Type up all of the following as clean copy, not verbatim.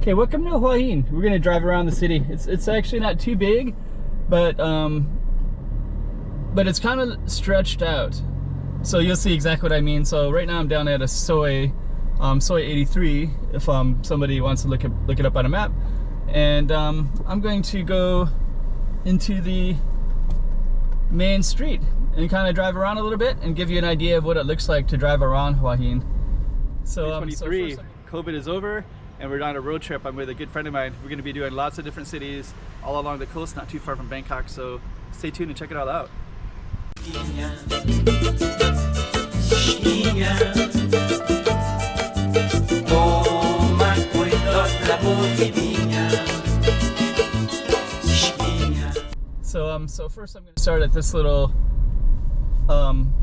Okay, welcome to Hua Hin. We're gonna drive around the city. It's actually not too big, but it's kind of stretched out. So you'll see exactly what I mean. So right now I'm down at a Soy 83. If somebody wants to look it up on a map, and I'm going to go into the main street and kind of drive around a little bit and give you an idea of what it looks like to drive around Hua Hin. So 2023, COVID is over, and we're on a road trip. I'm with a good friend of mine. We're going to be doing lots of different cities all along the coast, not too far from Bangkok. So stay tuned and check it all out. So first I'm going to start at this little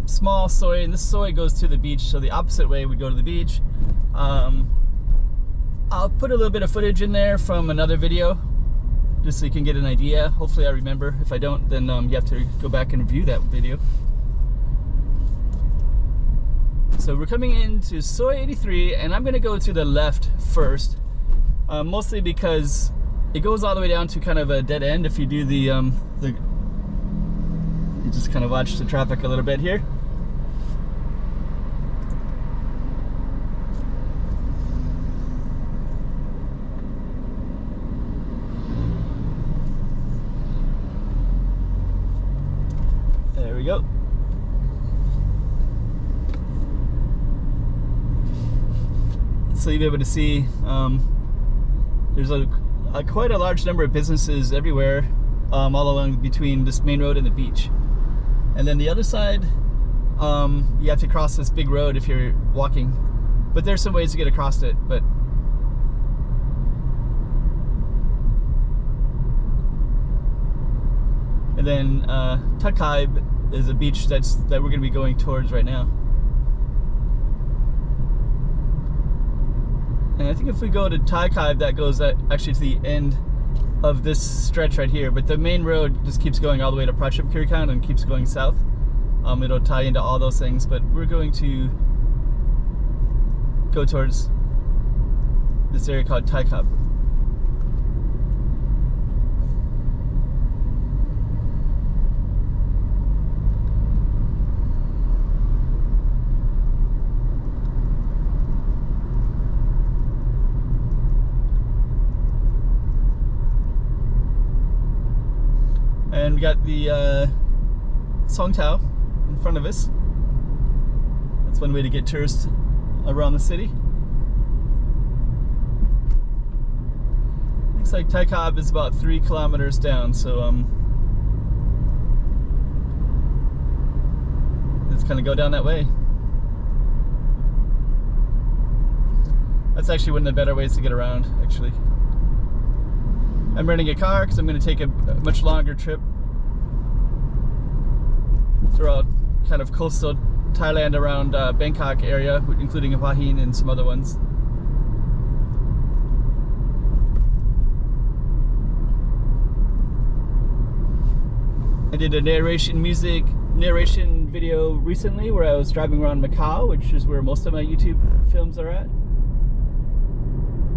small soy, and this soy goes to the beach, so the opposite way would go to the beach. I'll put a little bit of footage in there from another video just so you can get an idea. Hopefully I remember. If I don't, then you have to go back and view that video. So we're coming into Soy 83, and I'm going to go to the left first, mostly because it goes all the way down to kind of a dead end. If you do you just kind of watch the traffic a little bit here. There we go. So you'll be able to see there's quite a large number of businesses everywhere, all along between this main road and the beach. And then the other side, you have to cross this big road if you're walking, but there's some ways to get across it. But and then Takiab is a beach that we're going to be going towards right now. And I think if we go to Takiab, that goes actually to the end of this stretch right here. But the main road just keeps going all the way to Prachip Kirikhan and keeps going south. It'll tie into all those things, but we're going to go towards this area called Takiab. And we got the Soundcloud in front of us. That's one way to get tourists around the city. Looks like Takiab is about 3 kilometers down, so let's kind of go down that way. That's actually one of the better ways to get around, actually. I'm renting a car because I'm going to take a much longer trip throughout kind of coastal Thailand around Bangkok area, including Hua Hin and some other ones. I did a narration video recently where I was driving around Macau, which is where most of my YouTube films are at.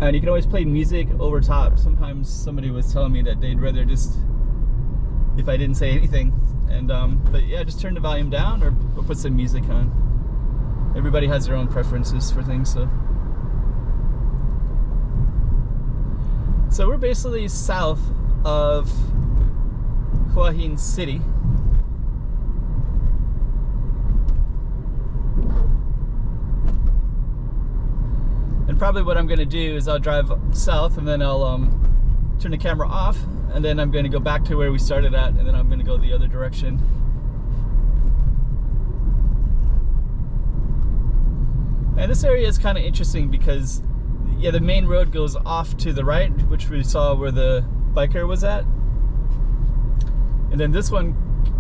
And you can always play music over top. Sometimes somebody was telling me that they'd rather just, if I didn't say anything. And but yeah, just turn the volume down or put some music on. Everybody has their own preferences for things, so. So we're basically south of Hua Hin City. And probably what I'm going to do is I'll drive south, and then I'll turn the camera off, and then I'm going to go back to where we started at, and then I'm going to go the other direction. And this area is kind of interesting because, yeah, the main road goes off to the right, which we saw where the biker was at. And then this one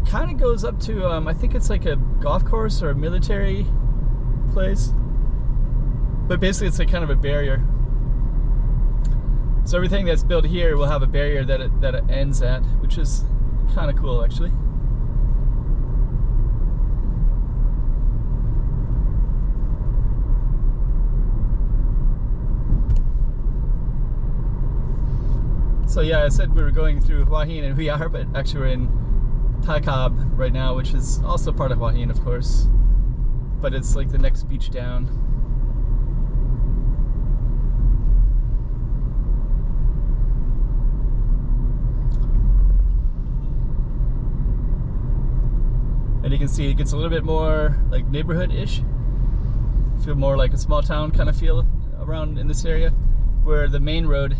kind of goes up to, I think it's like a golf course or a military place. But basically it's like kind of a barrier. So everything that's built here will have a barrier that it ends at, which is kind of cool actually. So yeah, I said we were going through Hua Hin, and we are, but actually we're in Khao Takiab right now, which is also part of Hua Hin, of course. But it's like the next beach down. And you can see it gets a little bit more like neighborhood-ish. Feel more like a small town kind of feel around in this area, where the main road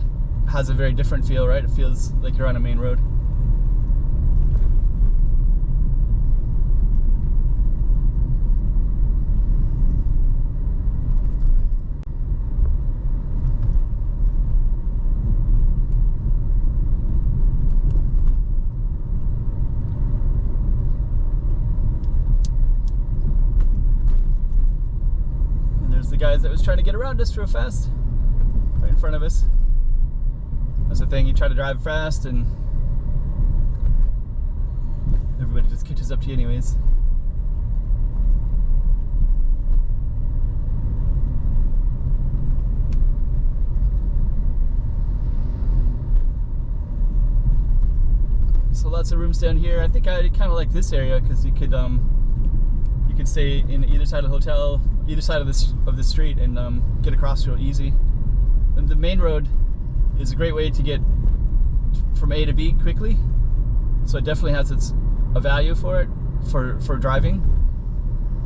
has a very different feel, right? It feels like you're on a main road. And there's the guys that was trying to get around us real fast, right in front of us. That's the thing, you try to drive fast and everybody just catches up to you anyways. So lots of rooms down here. I think I kind of like this area because you could stay in either side of the hotel, either side of the street, and get across real easy. And the main road is a great way to get from A to B quickly, so it definitely has a value for it for driving,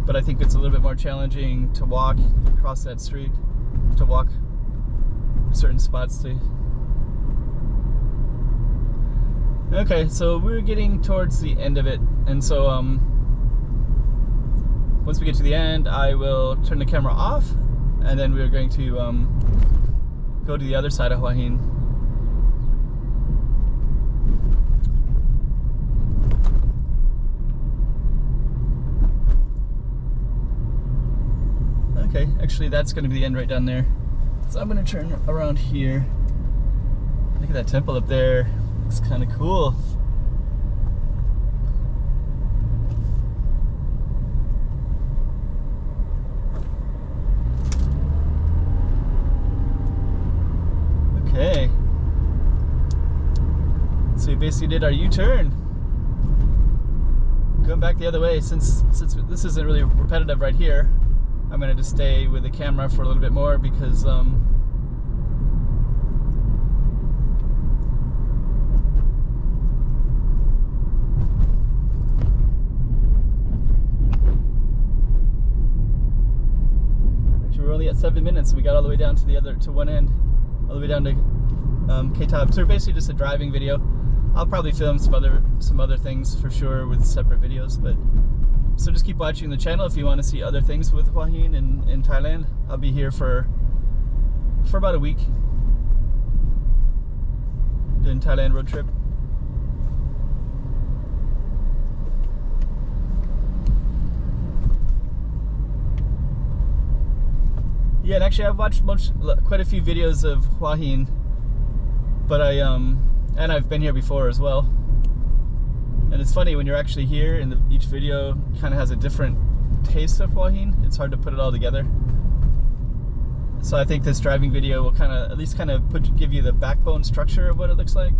but I think it's a little bit more challenging to walk across that street, to walk certain spots to. Okay, so we're getting towards the end of it, and so once we get to the end, I will turn the camera off, and then we're going to go to the other side of Hua Hin. Okay, actually that's going to be the end right down there. So I'm going to turn around here. Look at that temple up there. Looks kind of cool. Okay, so we basically did our U-turn, going back the other way. Since this isn't really repetitive right here, I'm going to just stay with the camera for a little bit more because actually we're only at 7 minutes, and we got all the way down to one end. All the way down to Khao Takiab. So we're basically just a driving video. I'll probably film some other things for sure with separate videos, but so just keep watching the channel if you want to see other things with Hua Hin in Thailand. I'll be here for about a week doing Thailand road trip. Yeah, and actually I've watched quite a few videos of Hua Hin, but and I've been here before as well. And it's funny when you're actually here, and each video kind of has a different taste of Hua Hin. It's hard to put it all together. So I think this driving video will at least give you the backbone structure of what it looks like.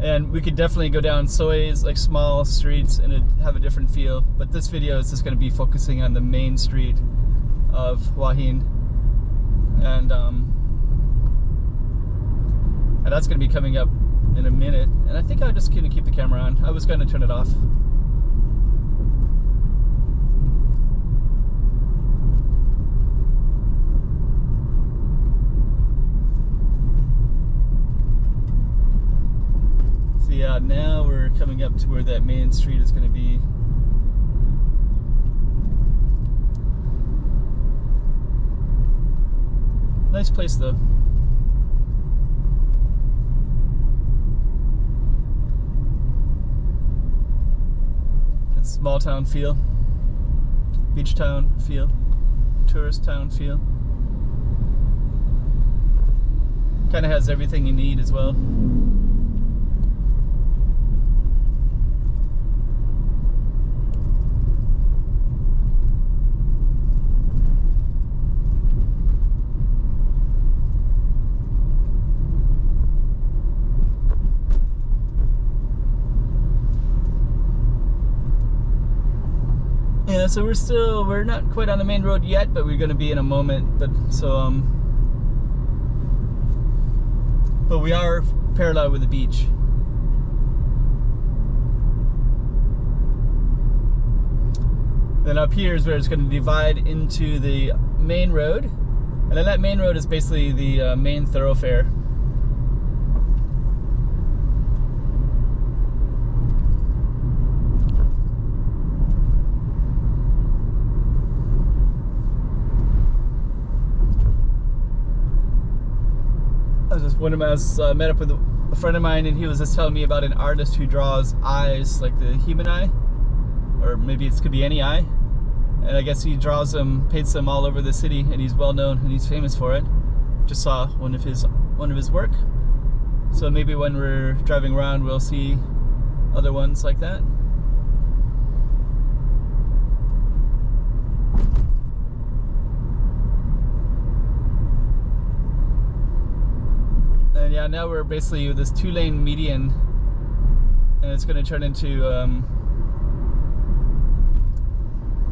And we could definitely go down Soi's, like small streets, and it'd have a different feel. But this video is just going to be focusing on the main street of Hua Hin, and that's going to be coming up in a minute. And I think I'm just going to keep the camera on. I was going to turn it off. Yeah, now we're coming up to where that main street is going to be. Nice place though. It's small town feel, beach town feel, tourist town feel. Kind of has everything you need as well. so we're not quite on the main road yet, but we're going to be in a moment. But but we are parallel with the beach. Then up here is where it's going to divide into the main road, and then that main road is basically the main thoroughfare. I was met up with a friend of mine, and he was just telling me about an artist who draws eyes, like the human eye, or maybe it could be any eye. And I guess he draws them, paints them all over the city, and he's well known and he's famous for it. Just saw one of his work. So maybe when we're driving around, we'll see other ones like that. And yeah, now we're basically with this 2-lane median, and it's going to turn into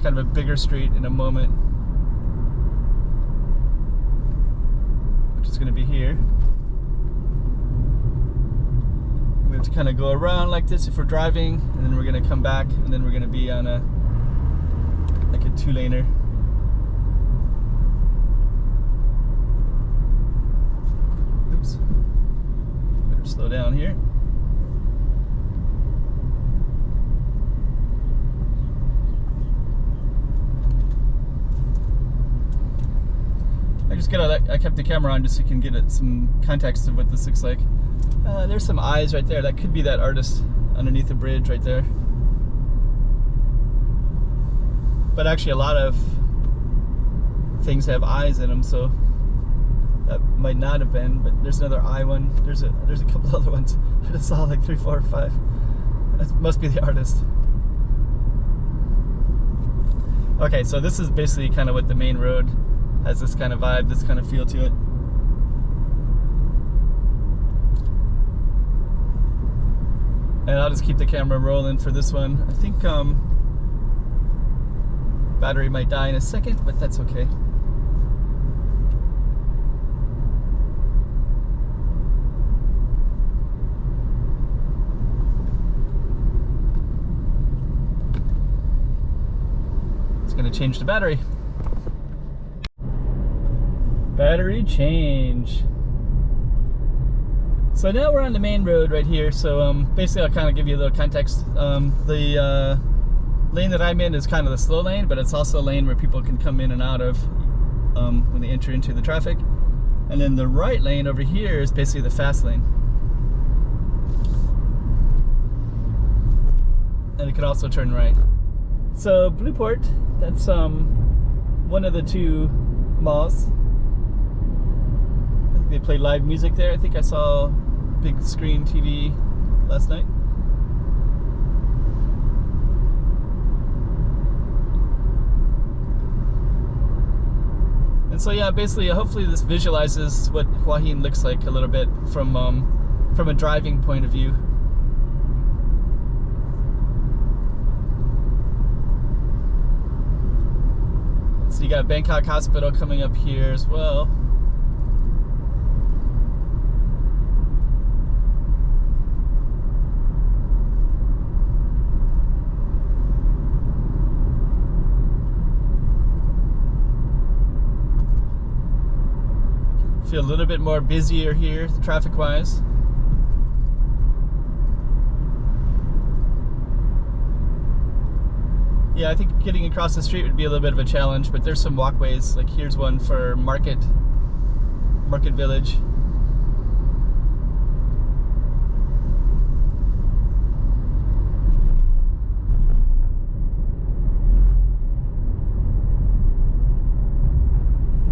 kind of a bigger street in a moment, which is going to be here. We have to kind of go around like this if we're driving, and then we're going to come back, and then we're going to be on a 2-laner. Oops. Better slow down here. I kept the camera on just so you can get some context of what this looks like. There's some eyes right there. That could be that artist underneath the bridge right there. But actually a lot of things have eyes in them, so that might not have been. But there's another eye one. There's a couple other ones. I just saw like 3, 4, 5. That must be the artist. Okay, so this is basically kind of what the main road has, this kind of vibe, this kind of feel to it. And I'll just keep the camera rolling for this one. I think battery might die in a second, but that's okay. It's going to change the battery. Battery change. So now we're on the main road right here. So basically I'll kind of give you a little context. The lane that I'm in is kind of the slow lane, but it's also a lane where people can come in and out of when they enter into the traffic. And then the right lane over here is basically the fast lane. And it can also turn right. So Blueport, that's one of the 2 malls. They play live music there. I think I saw big screen TV last night. And so yeah, basically, hopefully this visualizes what Hua Hin looks like a little bit from a driving point of view. So you got Bangkok Hospital coming up here as well. Feel a little bit more busier here, traffic-wise. Yeah, I think getting across the street would be a little bit of a challenge, but there's some walkways. Like here's one for Market Village.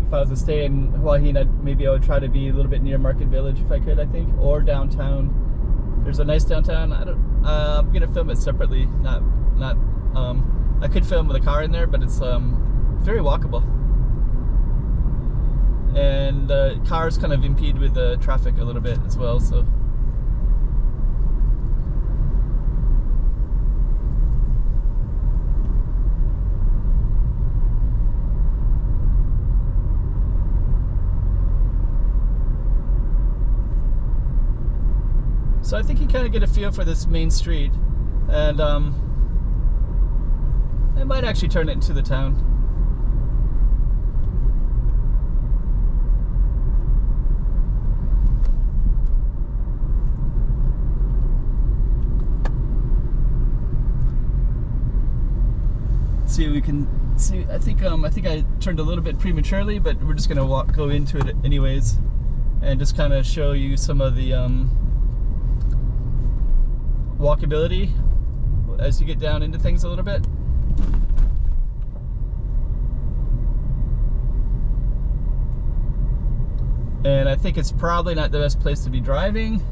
If I was to stay in Hua Hin, maybe I would try to be a little bit near Market Village if I could, I think, or downtown. There's a nice downtown. I'm gonna film it separately. I could film with a car in there, but it's very walkable. And cars kind of impede with the traffic a little bit as well, so. So I think you kind of get a feel for this main street, and I might actually turn it into the town. See, we can see. I think I turned a little bit prematurely, but we're just gonna go into it anyways, and just kind of show you some of the walkability as you get down into things a little bit. And I think it's probably not the best place to be driving.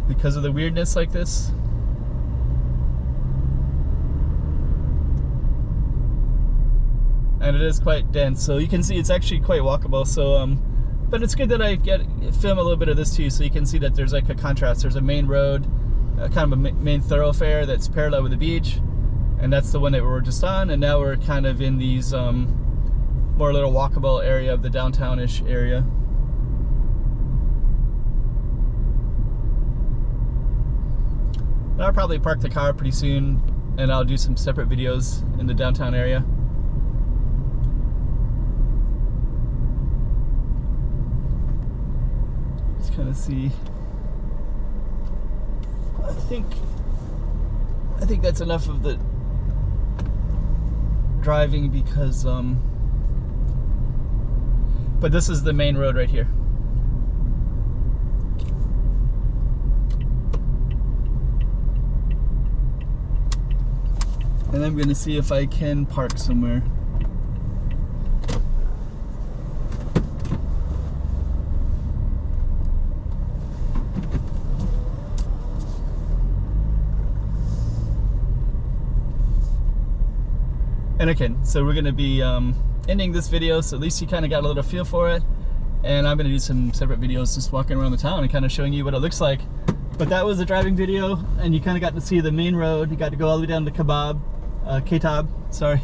Because of the weirdness like this. And it is quite dense, so you can see it's actually quite walkable. So but it's good that I film a little bit of this too, so you can see that there's like a contrast. There's a main road, kind of a main thoroughfare that's parallel with the beach, and that's the one that we were just on. And now we're kind of in these more little walkable area of the downtown-ish area. I'll probably park the car pretty soon, and I'll do some separate videos in the downtown area. Just kind of see. I think that's enough of the driving because but this is the main road right here. And I'm gonna see if I can park somewhere. And okay, so we're gonna be ending this video, so at least you kind of got a little feel for it. And I'm gonna do some separate videos just walking around the town and kind of showing you what it looks like. But that was a driving video, and you kind of got to see the main road. You got to go all the way down to Khao Takiab, sorry,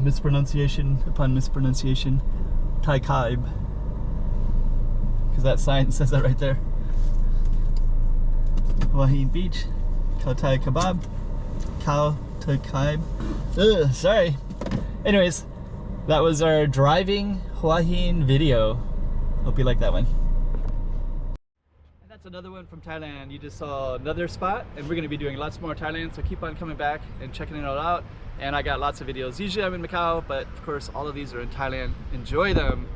mispronunciation upon mispronunciation, Takiab, because that sign says that right there. Hua Hin Beach, Khao Takiab, Khao Takiab. Sorry. Anyways, that was our driving Hua Hin video. Hope you like that one. That's another one from Thailand. You just saw another spot, and we're going to be doing lots more Thailand, so keep on coming back and checking it all out. And I got lots of videos. Usually I'm in Macau, but of course all of these are in Thailand. Enjoy them.